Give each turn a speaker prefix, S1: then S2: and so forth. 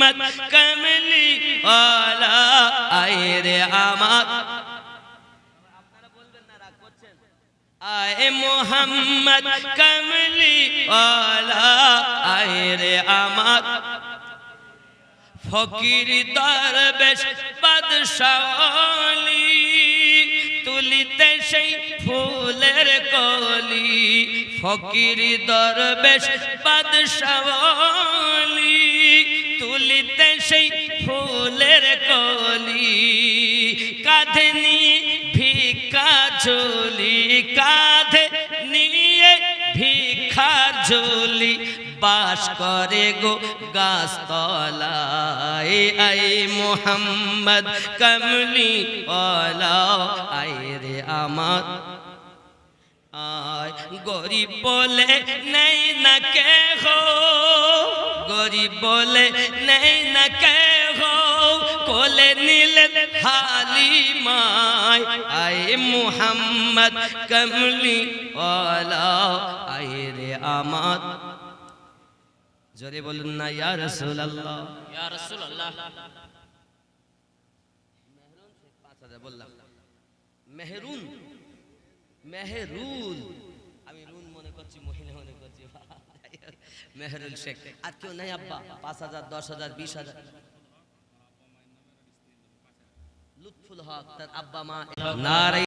S1: মোহাম্মদ কমলি ওয়ালা আয় রে আমার আয় মোহাম্মদ কমলি ওয়ালা আয় রে আমার ফকির দরবেশ বাদশাহলি তুলিতে সেই ফুলের কলি ফকির দরবেশ বাদশাহলি তুলিতে সেই ফুলের কলি কাঁধে নিয়ে ভিক্ষা ঝুলি কাঁধে নিয়ে ভিক্ষা ঝুলি বাস করে গো গাছতলায় আয় মোহাম্মদ কমলি ওয়ালা আয় রে আমার আয় গরিব বলে নেই না কে হো গরিব বলে নেই না কে হো কোলে নিলেন হালিমায় আয় মোহাম্মদ কমলি ওয়ালা আয় রে আমার জোরে বলুন না ইয়া রাসূলুল্লাহ ইয়া রাসূলুল্লাহ মেহরুন শেখ 5000 বললাম মেহরুন মেহরুল আমি রুন মনে করছি মহিলা মনে করছি মেহরুল শেখ আর কেউ নাই আব্বা 5000 10000 20000 লুৎফুল হক তার আব্বা মা নারে